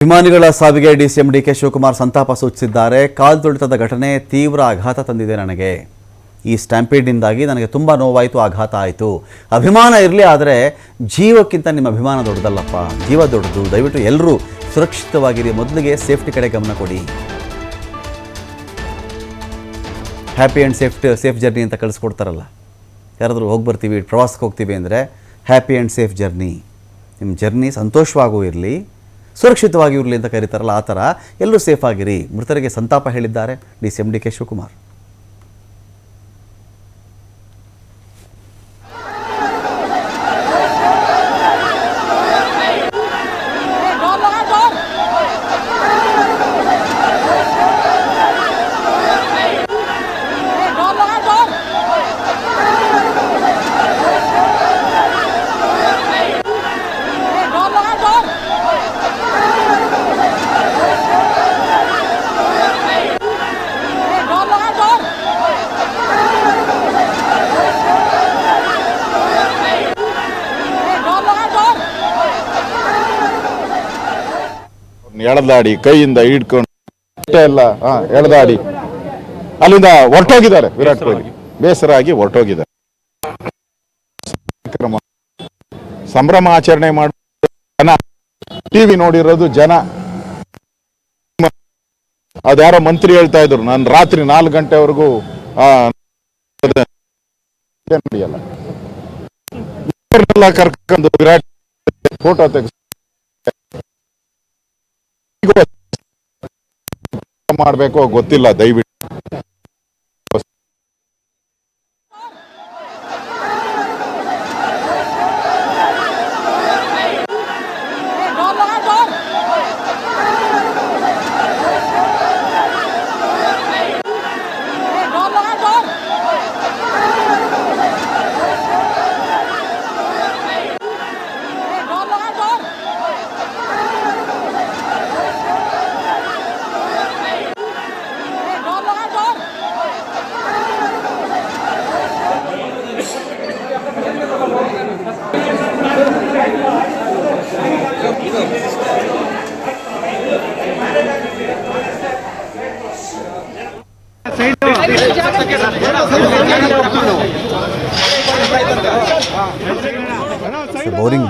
ಅಭಿಮಾನಿಗಳ ಸಾವಿಗೆ DCM DK Shivakumar ಸಂತಾಪ ಸೂಚಿಸಿದ್ದಾರೆ. ಕಾಲ್ತುಳಿತದ ಘಟನೆ ತೀವ್ರ ಆಘಾತ ತಂದಿದೆ. ನನಗೆ ಈ ಸ್ಟ್ಯಾಂಪೀಡ್ನಿಂದಾಗಿ ನನಗೆ ತುಂಬ ನೋವಾಯಿತು, ಆಘಾತ ಆಯಿತು. ಅಭಿಮಾನ ಇರಲಿ, ಆದರೆ ಜೀವಕ್ಕಿಂತ ನಿಮ್ಮ ಅಭಿಮಾನ ದೊಡ್ಡದಲ್ಲಪ್ಪ. ಜೀವ ದೊಡ್ಡದು. ದಯವಿಟ್ಟು ಎಲ್ಲರೂ ಸುರಕ್ಷಿತವಾಗಿರಿ. ಮೊದಲಿಗೆ ಸೇಫ್ಟಿ ಕಡೆ ಗಮನ ಕೊಡಿ. ಹ್ಯಾಪಿ ಆ್ಯಂಡ್ ಸೇಫ್ ಜರ್ನಿ ಅಂತ ಕಳಿಸ್ಕೊಡ್ತಾರಲ್ಲ. ಯಾರಾದರೂ ಹೋಗಿ ಬರ್ತೀವಿ, ಪ್ರವಾಸಕ್ಕೆ ಹೋಗ್ತೀವಿ ಅಂದರೆ ಹ್ಯಾಪಿ ಆ್ಯಂಡ್ ಸೇಫ್ ಜರ್ನಿ, ನಿಮ್ಮ ಜರ್ನಿ ಸಂತೋಷವಾಗೂ ಇರಲಿ, ಸುರಕ್ಷಿತವಾಗಿ ಇರಲಿ ಅಂತ ಕರೀತಾರಲ್ಲ, ಆ ಥರ ಎಲ್ಲರೂ ಸೇಫ್ ಆಗಿರಿ. ಮೃತರಿಗೆ ಸಂತಾಪ ಹೇಳಿದ್ದಾರೆ ಡಿಸಿಎಂ ಡಿಕೆ ಶಿವಕುಮಾರ್. ಎಳೆದಾಡಿ ಕೈಯಿಂದ ಹಿಡ್ಕೊಂಡು ಎಲ್ಲ ಎಳೆದಾಡಿ ಅಲ್ಲಿಂದ ಹೊರಟೋಗಿದ್ದಾರೆ. ವಿರಾಟ್ ಕೊಹ್ಲಿ ಬೇಸರ ಆಗಿ ಹೊರಟೋಗಿದ್ದಾರೆ. ಸಂಭ್ರಮ ಆಚರಣೆ ಮಾಡ ಜನ, ಟಿವಿ ನೋಡಿರೋದು ಜನ. ಅದ್ಯಾರೋ ಮಂತ್ರಿ ಹೇಳ್ತಾ ಇದ್ರು, ನಾನು ರಾತ್ರಿ 4 ಗಂಟೆವರೆಗೂ ನಡೆಯಲ್ಲ, ಕರ್ಕೊಂಡು ವಿರಾಟ್ ಫೋಟೋ ತೆಗೆದು ಮಾಡಬೇಕು ಗೊತ್ತಿಲ್ಲ. ದಯವಿಟ್ಟು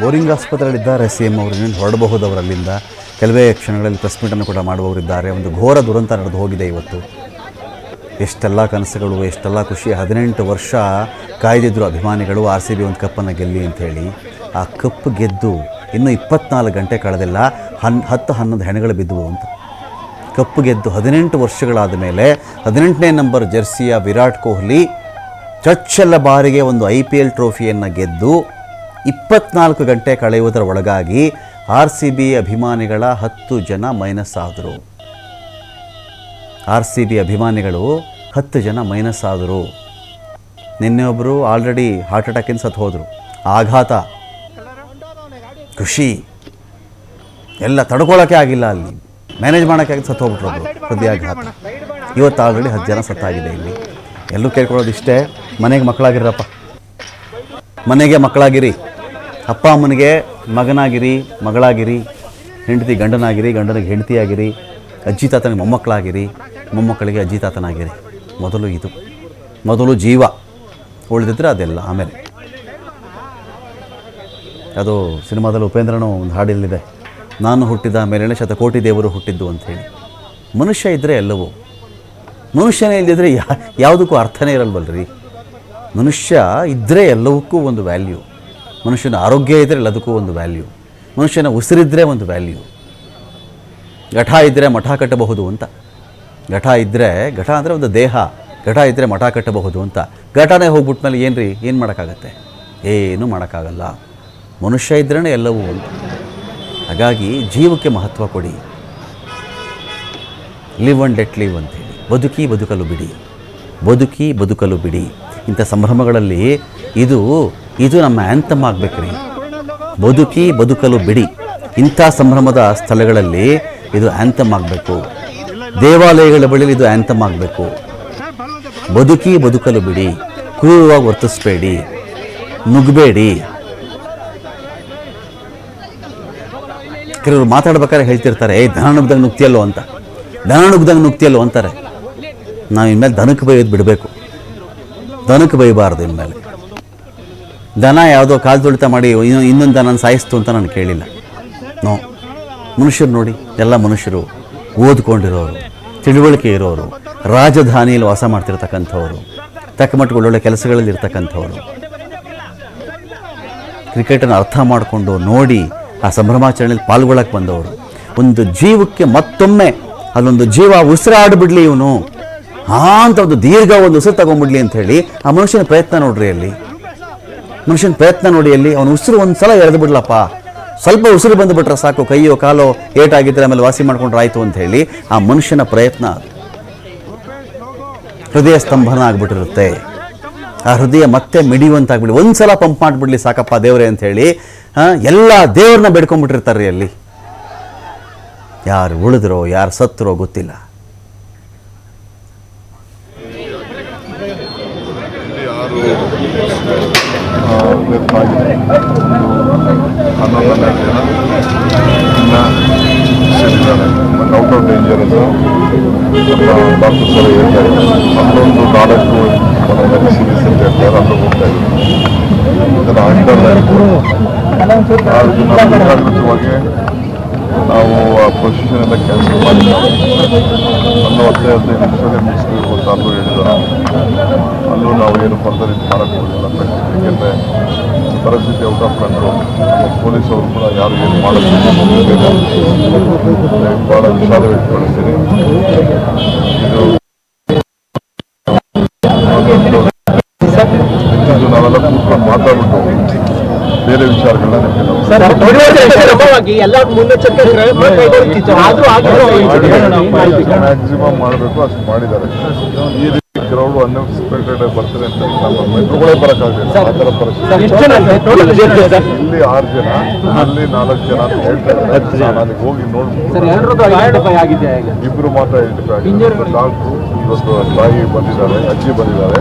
ಬೋರಿಂಗ್ ಆಸ್ಪತ್ರೆಯಲ್ಲಿದ್ದಾರೆ ಸಿಎಂ ಅವರು. ಹೊರಡಬಹುದು ಅವರಲ್ಲಿಂದ. ಕೆಲವೇ ಕ್ಷಣಗಳಲ್ಲಿ ಪ್ರೆಸ್ ಮೀಟನ್ನು ಕೂಡ ಮಾಡುವವರಿದ್ದಾರೆ. ಒಂದು ಘೋರ ದುರಂತ ನಡೆದು ಹೋಗಿದೆ ಇವತ್ತು. ಎಷ್ಟೆಲ್ಲ ಕನಸುಗಳು, ಎಷ್ಟೆಲ್ಲ ಖುಷಿ. 18 ವರ್ಷ ಕಾಯ್ದಿದ್ರು ಅಭಿಮಾನಿಗಳು RCB ಒಂದು ಕಪ್ಪನ್ನು ಗೆಲ್ಲಿ ಅಂಥೇಳಿ. ಆ ಕಪ್ಪು ಗೆದ್ದು ಇನ್ನೂ 24 ಗಂಟೆ ಕಳೆದಿಲ್ಲ, 10-11 ಹೆಣಗಳು ಬಿದ್ದವು ಅಂತ. ಕಪ್ಪು ಗೆದ್ದು 18 ವರ್ಷಗಳಾದ ಮೇಲೆ 18ನೇ ನಂಬರ್ ಜರ್ಸಿಯ ವಿರಾಟ್ ಕೊಹ್ಲಿ ಚೊಚ್ಚಲ ಬಾರಿಗೆ ಒಂದು IPL ಟ್ರೋಫಿಯನ್ನು ಗೆದ್ದು 24 ಗಂಟೆ ಕಳೆಯುವುದರ ಒಳಗಾಗಿ RCB ಅಭಿಮಾನಿಗಳ 10 ಜನ ಮೈನಸ್ ಆದರು. RCB ಅಭಿಮಾನಿಗಳು 10 ಜನ ಮೈನಸ್ ಆದರು. ನಿನ್ನೆ ಒಬ್ಬರು ಆಲ್ರೆಡಿ ಹಾರ್ಟ್ ಅಟ್ಯಾಕಿಂದ ಸತ್ತು ಹೋದರು. ಆಘಾತ, ಖುಷಿ ಎಲ್ಲ ತಡ್ಕೊಳ್ಳೋಕ್ಕೆ ಆಗಿಲ್ಲ, ಅಲ್ಲಿ ಮ್ಯಾನೇಜ್ ಮಾಡೋಕ್ಕಾಗಿ ಸತ್ತು ಹೋಗ್ಬಿಟ್ರು. ಹೃದಯಾಘಾತ. ಇವತ್ತು ಆಲ್ರೆಡಿ 10 ಜನ ಸತ್ತಾಗಿದೆ. ಇಲ್ಲಿ ಎಲ್ಲರೂ ಕೇಳ್ಕೊಳ್ಳೋದು ಇಷ್ಟೇ, ಮನೆಗೆ ಮಕ್ಕಳಾಗಿರಪ್ಪ, ಮನೆಗೆ ಮಕ್ಕಳಾಗಿರಿ. ಅಪ್ಪ ಅಮ್ಮನಿಗೆ ಮಗನಾಗಿರಿ, ಮಗಳಾಗಿರಿ. ಹೆಂಡತಿ ಗಂಡನಾಗಿರಿ, ಗಂಡನಿಗೆ ಹೆಂಡತಿಯಾಗಿರಿ. ಅಜ್ಜಿ ತಾತನಿಗೆ ಮೊಮ್ಮಕ್ಕಳಾಗಿರಿ, ಮೊಮ್ಮಕ್ಕಳಿಗೆ ಅಜ್ಜಿ ತಾತನಾಗಿರಿ. ಮೊದಲು ಜೀವ, ಉಳಿದಿದ್ರೆ ಅದೆಲ್ಲ ಆಮೇಲೆ. ಅದು ಸಿನಿಮಾದಲ್ಲಿ ಉಪೇಂದ್ರನೂ ಒಂದು ಹಾಡಿಲ್ಲಿದೆ, ನಾನು ಹುಟ್ಟಿದ ಮೇಲೆನೆ ಶತಕೋಟಿ ದೇವರು ಹುಟ್ಟಿದ್ದು ಅಂಥೇಳಿ. ಮನುಷ್ಯ ಇದ್ದರೆ ಎಲ್ಲವೂ. ಮನುಷ್ಯನೇ ಇಲ್ಲದಿದ್ದರೆ ಯಾವುದಕ್ಕೂ ಅರ್ಥನೇ ಇರಲ್ವಲ್ರಿ. ಮನುಷ್ಯ ಇದ್ದರೆ ಎಲ್ಲವಕ್ಕೂ ಒಂದು ವ್ಯಾಲ್ಯೂ. ಮನುಷ್ಯನ ಆರೋಗ್ಯ ಇದ್ದರೆ ಎಲ್ಲದಕ್ಕೂ ಒಂದು ವ್ಯಾಲ್ಯೂ. ಮನುಷ್ಯನ ಉಸಿರಿದ್ದರೆ ಒಂದು ವ್ಯಾಲ್ಯೂ. ಘಟ ಇದ್ದರೆ ಮಠ ಕಟ್ಟಬಹುದು ಅಂತ. ಘಟ ಅಂದರೆ ಒಂದು ದೇಹ. ಘಟ ಇದ್ದರೆ ಮಠ ಕಟ್ಟಬಹುದು ಅಂತ. ಘಟನೆ ಹೋಗ್ಬಿಟ್ಮೇಲೆ ಏನು ಮಾಡೋಕ್ಕಾಗತ್ತೆ? ಏನೂ ಮಾಡೋಕ್ಕಾಗಲ್ಲ. ಮನುಷ್ಯ ಇದ್ರೇ ಎಲ್ಲವೂ ಅಂತ. ಹಾಗಾಗಿ ಜೀವಕ್ಕೆ ಮಹತ್ವ ಕೊಡಿ. ಲಿವ್ ಆ್ಯಂಡ್ ಲೆಟ್ ಲಿವ್ ಅಂತೇಳಿ. ಬದುಕಲು ಬಿಡಿ. ಇಂಥ ಸಂಭ್ರಮಗಳಲ್ಲಿ ಇದು ನಮ್ಮ ಆ್ಯಂಥಮ್ ಆಗಬೇಕ್ರಿ. ಬದುಕಲು ಬಿಡಿ. ಇಂಥ ಸಂಭ್ರಮದ ಸ್ಥಳಗಳಲ್ಲಿ ಇದು ಆ್ಯಂಥಮ್ ಆಗಬೇಕು. ದೇವಾಲಯಗಳ ಬಳಿಯಲ್ಲಿ ಇದು ಆ್ಯಂಥಮ್ ಆಗಬೇಕು. ಬದುಕಲು ಬಿಡಿ. ಕ್ರೂರವಾಗಿ ವರ್ತಿಸಬೇಡಿ, ನುಗ್ಗಬೇಡಿ. ಕೆಲವರು ಮಾತಾಡ್ಬೇಕಾದ್ರೆ ಹೇಳ್ತಿರ್ತಾರೆ ದನ ನುಗ್ದಂಗೆ ನುಗ್ತಿಯಲ್ಲೋ ಅಂತ, ದನ ನುಗ್ದಂಗೆ ನುಗ್ತಿಯಲ್ಲೋ ಅಂತಾರೆ. ನಾವು ಇನ್ಮೇಲೆ ದನಕ್ಕೆ ಬೈಯೋದು ಬಿಡಬೇಕು, ದನಕ್ಕೆ ಬೈಬಾರ್ದು ಇನ್ಮೇಲೆ. ದನ ಯಾವುದೋ ಕಾಲು ತುಳಿತ ಮಾಡಿ ಇನ್ನೊಂದು ದನ ಸಾಯಿಸ್ತು ಅಂತ ನಾನು ಕೇಳಿಲ್ಲ. ನೋ, ಮನುಷ್ಯರು ನೋಡಿ, ಎಲ್ಲ ಮನುಷ್ಯರು ಓದ್ಕೊಂಡಿರೋರು, ತಿಳುವಳಿಕೆ ಇರೋರು, ರಾಜಧಾನಿಯಲ್ಲಿ ವಾಸ ಮಾಡ್ತಿರ್ತಕ್ಕಂಥವ್ರು, ತಕ್ಕ ಮಟ್ಟಿಗೆ ಒಳ್ಳೊಳ್ಳೆ ಕೆಲಸಗಳಲ್ಲಿ ಇರ್ತಕ್ಕಂಥವ್ರು, ಕ್ರಿಕೆಟನ್ನು ಅರ್ಥ ಮಾಡಿಕೊಂಡು ನೋಡಿ ಆ ಸಂಭ್ರಮಾಚರಣೆಯಲ್ಲಿ ಪಾಲ್ಗೊಳ್ಳಕ್ಕೆ ಬಂದವರು. ಒಂದು ಜೀವಕ್ಕೆ ಮತ್ತೊಮ್ಮೆ ಅಲ್ಲೊಂದು ಜೀವ ಉಸಿರಾಡಿಬಿಡ್ಲಿ ಇವನು ಅಂತ ಒಂದು ದೀರ್ಘ ಒಂದು ಉಸಿರು ತಗೊಂಡ್ಬಿಡ್ಲಿ ಅಂತ ಹೇಳಿ ಆ ಮನುಷ್ಯನ ಪ್ರಯತ್ನ ನೋಡ್ರಿ. ಅಲ್ಲಿ ಮನುಷ್ಯನ ಪ್ರಯತ್ನ ನೋಡಿ, ಅಲ್ಲಿ ಅವನು ಉಸಿರು ಒಂದು ಸಲ ಎಳೆದು ಬಿಡ್ಲಪ್ಪ, ಸ್ವಲ್ಪ ಉಸಿರು ಬಂದುಬಿಟ್ರೆ ಸಾಕು, ಕೈಯೋ ಕಾಲೋ ಏಟಾಗಿದ್ದರೆ ಆಮೇಲೆ ವಾಸಿ ಮಾಡ್ಕೊಂಡ್ರೆ ಆಯಿತು ಅಂತ ಹೇಳಿ ಆ ಮನುಷ್ಯನ ಪ್ರಯತ್ನ ಅದು. ಹೃದಯ ಸ್ತಂಭನ ಆಗಿಬಿಟ್ಟಿರುತ್ತೆ. ಆ ಹೃದಯ ಮತ್ತೆ ಮಿಡಿಯುವಂತಾಗ್ಬಿಡಿ, ಒಂದು ಸಲ ಪಂಪ್ ಮಾಡಿಬಿಡ್ಲಿ ಸಾಕಪ್ಪ ದೇವರೇ ಅಂಥೇಳಿ ಎಲ್ಲ ದೇವ್ರನ್ನ ಬೇಡ್ಕೊಂಡ್ಬಿಟ್ಟಿರ್ತಾರೆ. ಅಲ್ಲಿ ಯಾರು ಉಳಿದ್ರೋ ಯಾರು ಸತ್ತರೋ ಗೊತ್ತಿಲ್ಲ. ಔಟ್ ಆಫ್ ಡೇಂಜರ್ ಅಂತ ನಮ್ಮ ಡಾಕ್ಟರ್ ಸರ್ ಹೇಳ್ತಾ ಇದ್ದಾರೆ. ಅಲ್ಲೊಂದು 4 ಸೀರೀಸ್ ಅಂತ ಹೇಳ್ತಾರೆ, ಅಲ್ಲೂ ಹೋಗ್ತಾ ಇದ್ದೀವಿ. ಇದನ್ನು ಜಾಗೃತವಾಗಿ ನಾವು ಆ ಪೊಸಿಷನ್ ಎಲ್ಲ ಕ್ಯಾನ್ಸಲ್ ಮಾಡಿದ್ದೀವಿ. ಅಲ್ಲೂ 15 ನಿಮಿಷದಲ್ಲಿ ಮುಗಿಸ್ಬೇಕು ಅಂತ ಅಲ್ಲೂ ಹೇಳಿದ್ದಾರೆ. ಅಲ್ಲೂ ನಾವು ಏನು ಫರ್ದರ್ ಇದು ಮಾಡೋಕ್ಕೆ ಹೋಗಿಲ್ಲ. ಯಾಕೆಂದರೆ ಪರಿಸ್ಥಿತಿ ಔಟ್ ಆಫ್ ಕಂಟ್ರೋಲ್. ಪೊಲೀಸವರು ಕೂಡ ಯಾರು ಏನು ಮಾಡೋದು ಭಾಳ ವಿಷಾದ ವ್ಯಕ್ತಪಡಿಸ್ತೀನಿ. ಇದು ನಾವೆಲ್ಲ ಕೂತ್ಕೊಂಡು ಮಾತಾಡ್ಬಿಟ್ಟು ಬೇರೆ ವಿಚಾರಗಳನ್ನ ಮ್ಯಾಕ್ಸಿಮಮ್ ಮಾಡಬೇಕು, ಅಷ್ಟು ಮಾಡಿದ್ದಾರೆ. ಈ ರೀತಿ ಕ್ರೌಡ್ ಅನ್ಎಕ್ಸ್ಪೆಕ್ಟೆಡ್ ಬರ್ತಾರೆ ಅಂತ ನಮ್ಮ ಮೆಟ್ರೋಗಳೇ ಬರೋಕ್ಕಾಗಲಿಲ್ಲ. ಆ ಥರ ಪರಿಸ್ಥಿತಿ. ಇಲ್ಲಿ 6 ಜನ, ಅಲ್ಲಿ 4 ಜನ ಅಂತ ಹೇಳ್ತಾ ಇದ್ದಾರೆ. ನಾನು ಅಲ್ಲಿಗೆ ಹೋಗಿ ನೋಡ್ಬಿಟ್ಟು 2 ಮಾತ್ರ ಐಡೆಂಟಿಫೈ ಆಗಿದ್ದಾರೆ. ಡಾಕ್ಟ್ರು ಇವತ್ತು ತಾಯಿ ಬಂದಿದ್ದಾರೆ, ಅಜ್ಜಿ ಬಂದಿದ್ದಾರೆ.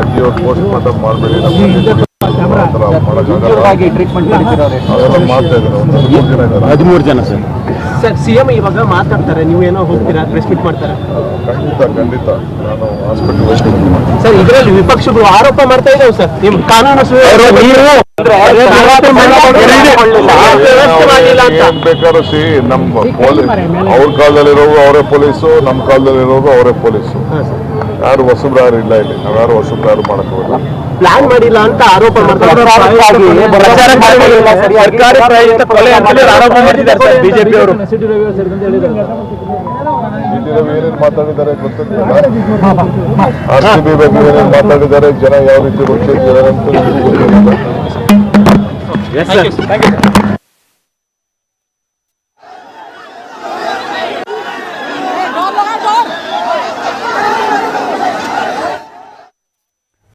ಅಜ್ಜಿಯವ್ರು ಪೋಸ್ಟ್ ಮಾರ್ಟಮ್ ಮಾಡಬೇಡಿ, ನಮ್ಮ ಮಾಡ್ತಾ ಇದ್ದಾರೆ. 13 ಜನ ಸರ್. ಸಿಎಂ ಇವಾಗ ಮಾತಾಡ್ತಾರೆ, ನೀವೇನೋ ಹೋಗ್ತೀರಾ, ಪ್ರೆಸ್ ಮೀಟ್ ಮಾಡ್ತಾರೆ? ಖಂಡಿತ ನಾನು ಹಾಸ್ಪಿಟಲ್ ಹೋಗ್ತೀನಿ ಸರ್. ಇದರಲ್ಲಿ ವಿಪಕ್ಷಗಳು ಆರೋಪ ಮಾಡ್ತಾ ಇದ್ದಾವೆ ಸರ್, ನಿಮ್ಮ ಕಾನೂನು ಬೇಕಾದ್ರೂ ಸಿ ನಮ್ಮ ಅವ್ರ ಕಾಲದಲ್ಲಿರೋರು ಅವರೇ ಪೊಲೀಸು, ನಮ್ಮ ಕಾಲದಲ್ಲಿರೋರು ಅವರೇ ಪೊಲೀಸು. ಯಾರು ಹೊಸಬ್ರು ಇಲ್ಲ ಇಲ್ಲಿ. ನಾವ್ಯಾರು ಹೊಸಬ್ರು ಯಾರು ಮಾಡಕ್ ಹೋಗಲ್ಲ. ಪ್ಲಾನ್ ಮಾಡಿಲ್ಲ ಅಂತ ಆರೋಪ ಮಾಡ್ತಾರೆ. ಬಿಜೆಪಿ ಅವರು ಏನೇನು ಮಾತಾಡಿದ್ದಾರೆ ಗೊತ್ತಿಲ್ಲ. RCB ಬಗ್ಗೆ ಏನೇನು ಮಾತಾಡಿದ್ದಾರೆ, ಜನ ಯಾವ ರೀತಿ ರುಚಿ ಇದ್ದಾರೆ ಅಂತ ಗೊತ್ತಿಲ್ಲ.